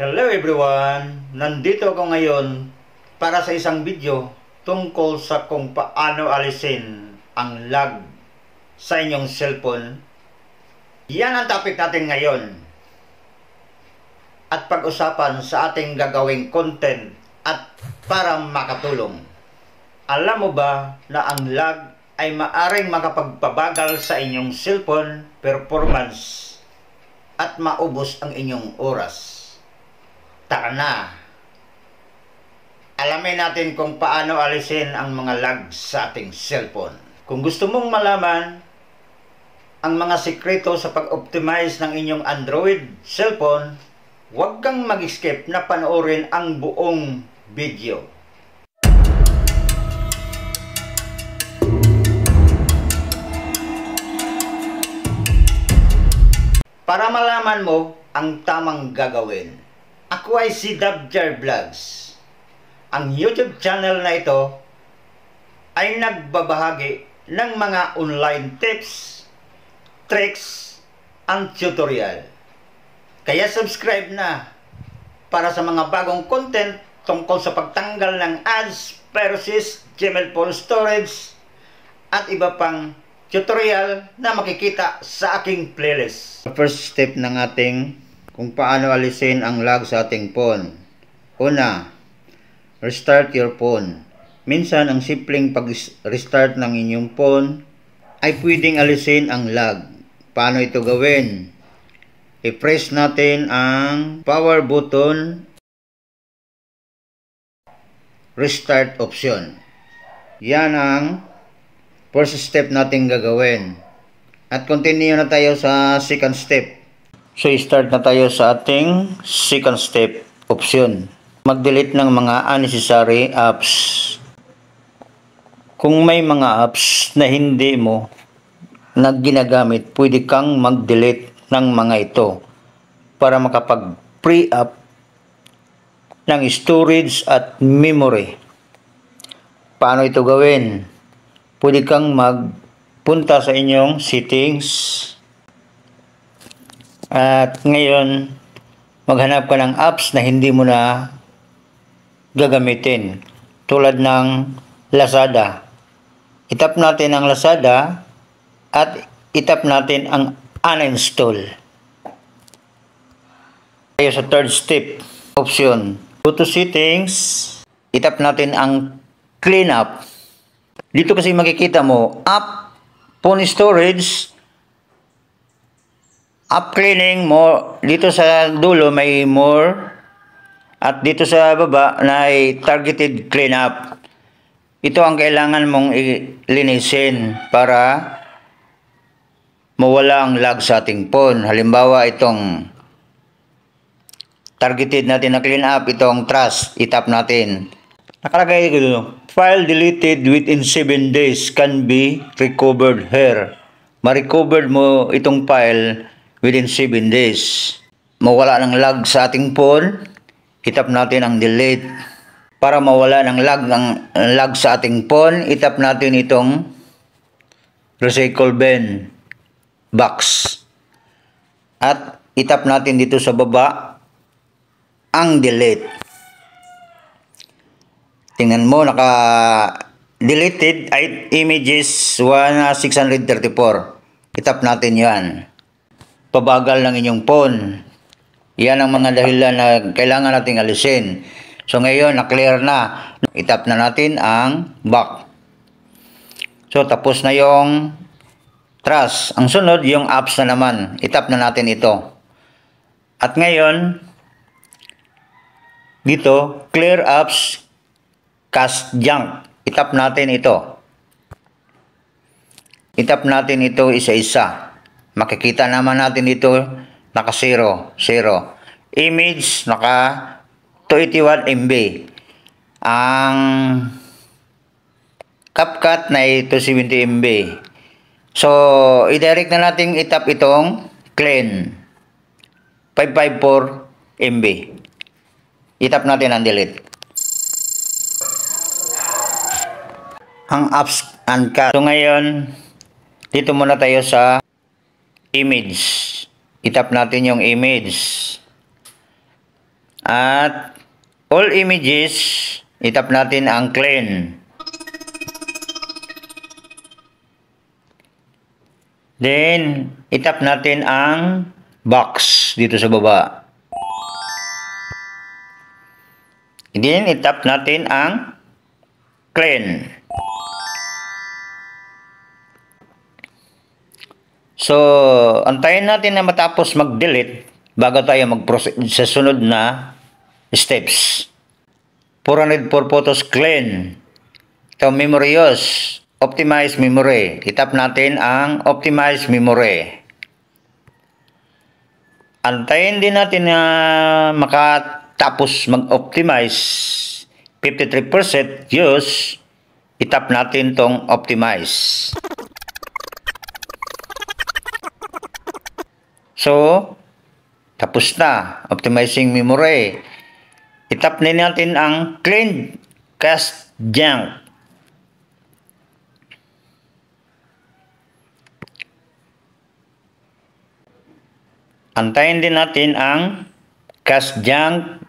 Hello everyone! Nandito ako ngayon para sa isang video tungkol sa kung paano alisin ang lag sa inyong cellphone. Yan ang topic natin ngayon. At pag-usapan sa ating gagawing content at para makatulong. Alam mo ba na ang lag ay maaring makapagpabagal sa inyong cellphone performance at maubos ang inyong oras? Tara na! Alamin natin kung paano alisin ang mga lag sa ating cellphone. Kung gusto mong malaman ang mga sikreto sa pag-optimize ng inyong Android cellphone, huwag kang mag-skip na panoorin ang buong video. Para malaman mo ang tamang gagawin. Ako ay si Dabjar Vlogs. Ang YouTube channel na ito ay nagbabahagi ng mga online tips, tricks, and tutorial. Kaya subscribe na para sa mga bagong content tungkol sa pagtanggal ng ads, piracies, Gmail phone storage, at iba pang tutorial na makikita sa aking playlist. First step ng ating kung paano alisin ang lag sa ating phone. Una, restart your phone. Minsan, ang simpleng pag-restart ng inyong phone ay pwedeng alisin ang lag. Paano ito gawin? I-press natin ang power button, restart option. Yan ang first step natin gagawin. At continue na tayo sa second step. So, start na tayo sa ating second step option. Mag-delete ng mga unnecessary apps. Kung may mga apps na hindi mo na ginagamit, pwede kang mag-delete ng mga ito para makapag-free up ng storage at memory. Paano ito gawin? Pwede kang magpunta sa inyong settings. At ngayon, maghanap ka ng apps na hindi mo na gagamitin. Tulad ng Lazada. Itap natin ang Lazada at itap natin ang uninstall. Tayo sa third step option. Go to settings. Itap natin ang clean up. Dito kasi makikita mo, app, phone storage, app cleaning, more. Dito sa dulo may more. At dito sa baba na ay targeted cleanup. Ito ang kailangan mong linisin para mawala ang lag sa ating phone. Halimbawa, itong targeted natin na cleanup, itong trash, itap natin. Nakalagay dito, file deleted within 7 days can be recovered here. Ma-recovered mo itong file within 7 days. Mawala ng lag sa ating phone, itap natin ang delete. Para mawala ng lag sa ating phone, itap natin itong recycle bin box. At itap natin dito sa baba ang delete. Tingnan mo, naka-deleted images 634. Itap natin yan. Pabagal ng inyong phone. Yan ang mga dahilan na kailangan nating alisin. So ngayon, na-clear na. Itap na natin ang back. So tapos na yung trash. Ang sunod, yung apps na naman. Itap na natin ito. At ngayon, dito, clear apps, cache junk. Itap natin ito. Itap natin ito isa-isa. Makikita naman natin dito naka 0. Image naka 281 MB. Ang CapCut na 270 MB. So, i-direct na natin itap itong clean 554 MB. Itap natin ang delete. Ang apps and cache. So, ngayon, dito muna tayo sa image. Itap natin yung image. At all images, itap natin ang clean. Then, itap natin ang box dito sa baba. Then, itap natin ang clean. So, antayin natin na matapos mag-delete bago tayo mag-proceed sa sunod na steps. 404 photos clean. Ito, memory use. Optimize memory. Itap natin ang optimize memory. Antayin din natin na makatapos mag-optimize 53% use. Itap natin tong optimize. So, tapos na. Optimizing memory. Itap na natin ang clean cache junk. Antayin din natin ang cache junk.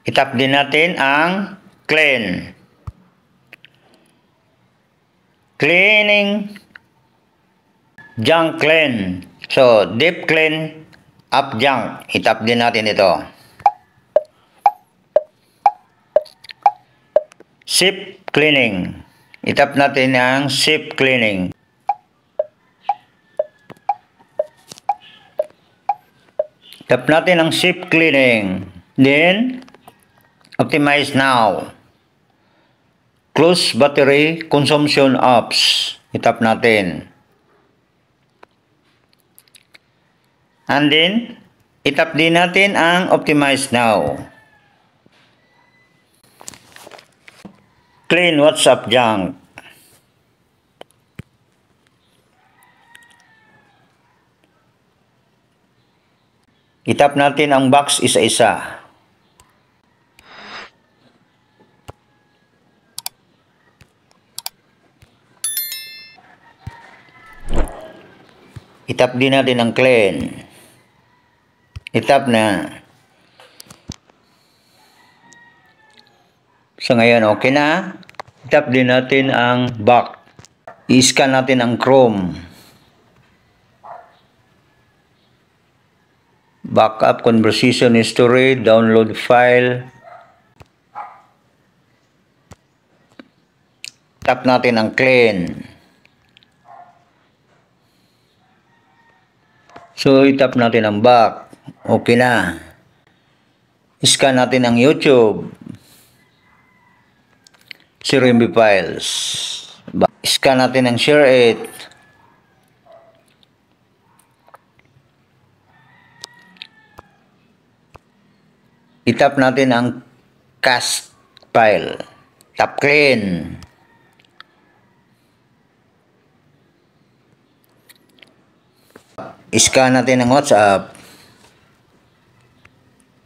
Itap din natin ang clean. Cleaning junk clean. So, deep clean, up junk. Itap din natin ito. Ship cleaning. Itap natin ang ship cleaning. Itap natin ang ship cleaning. Then, optimize now. Close battery consumption apps. Itap natin. And then, itap din natin ang optimize now. Clean WhatsApp junk. Itap natin ang box isa-isa. Itap din natin ang clean. Itap na. So ngayon okay na. Itap din natin ang back. I-scan natin ang Chrome. Backup conversation history, download file. Tap natin ang clean. So itap natin ang back. Okay na. Scan natin ang YouTube. 0 MB files. Scan natin ang share it. Itap natin ang cast file. Tap clean. Scan natin ang WhatsApp.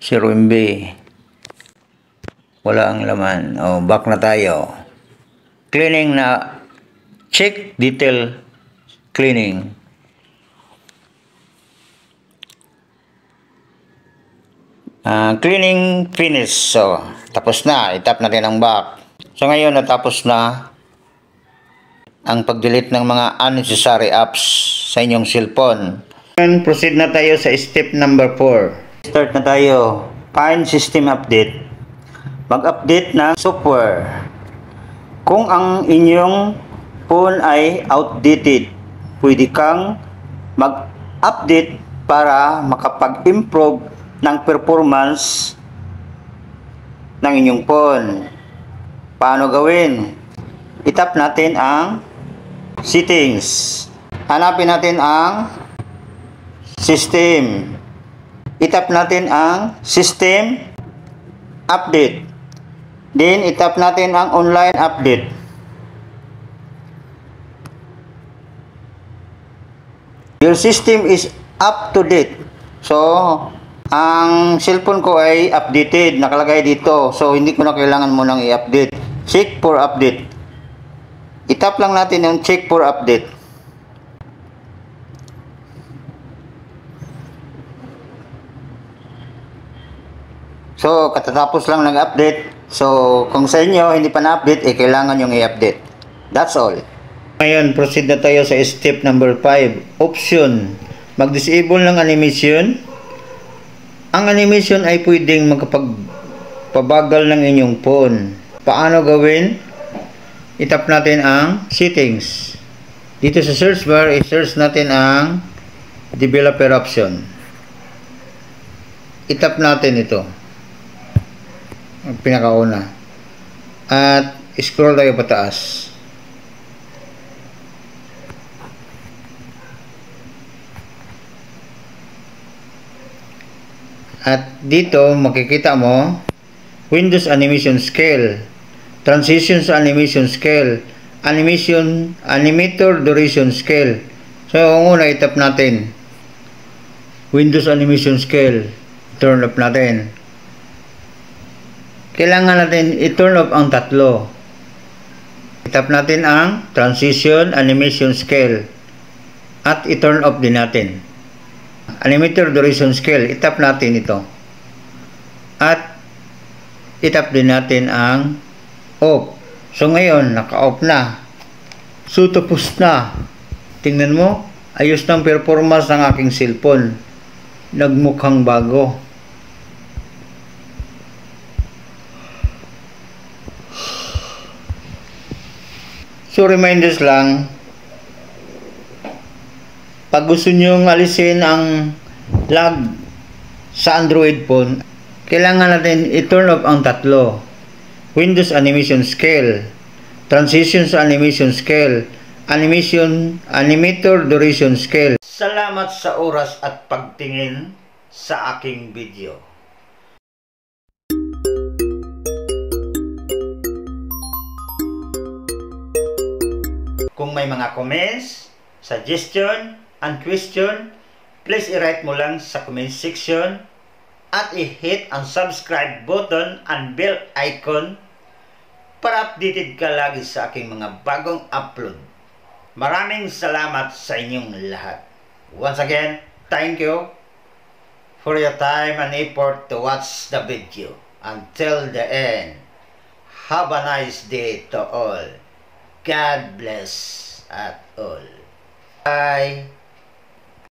0 MB. Wala ang laman. Oh, back na tayo. Cleaning na. Check detail cleaning. Cleaning finish. So, tapos na. Itap natin ang back. So, ngayon natapos na ang pag-delete ng mga unnecessary apps sa inyong cellphone. Proceed na tayo sa step number 4. Start na tayo. Find system update. Mag-update ng software. Kung ang inyong phone ay outdated, pwede kang mag-update para makapag-improve ng performance ng inyong phone. Paano gawin? Itap natin ang settings. Hanapin natin ang system. Itap natin ang system update. Then itap natin ang online update. Your system is up to date. So, ang cellphone ko ay updated, nakalagay dito. So, hindi ko na kailangan munang i-update. Check for update. Itap lang natin yung check for update. So, katatapos lang nag-update. So, kung sa inyo hindi pa na-update, kailangan yung i-update. That's all. Ngayon, proceed na tayo sa step number 5. Option. Mag-disable ng animation. Ang animation ay pwedeng magkapagpabagal ng inyong phone. Paano gawin? Itap natin ang settings. Dito sa search bar, i-search natin ang developer option. Itap natin ito. Ang pinakauna. At scroll tayo pataas. At dito makikita mo Windows Animation Scale, Transitions Animation Scale, Animator Duration Scale. So, ang una itap natin Windows Animation Scale. Turn off natin. Kailangan natin i-turn off ang tatlo. Itap natin ang Transition Animation Scale at i-turn off din natin. Animator Duration Scale, itap natin ito. At itap din natin ang off. So ngayon, naka-off na. So tapos na. Tingnan mo, ayos ng performance ng aking cellphone. Nagmukhang bago. So reminders lang, pag gusto nyong alisin ang lag sa Android phone, kailangan natin i-turn off ang tatlo. Windows Animation Scale, Transitions Animation Scale, Animator Duration Scale. Salamat sa oras at pagtingin sa aking video. Kung may mga comments, suggestion, and question, please i-write mo lang sa comment section at i-hit ang subscribe button and bell icon para updated ka lagi sa aking mga bagong upload. Maraming salamat sa inyong lahat. Once again, thank you for your time and effort to watch the video until the end. Have a nice day to all. God bless at all. Bye.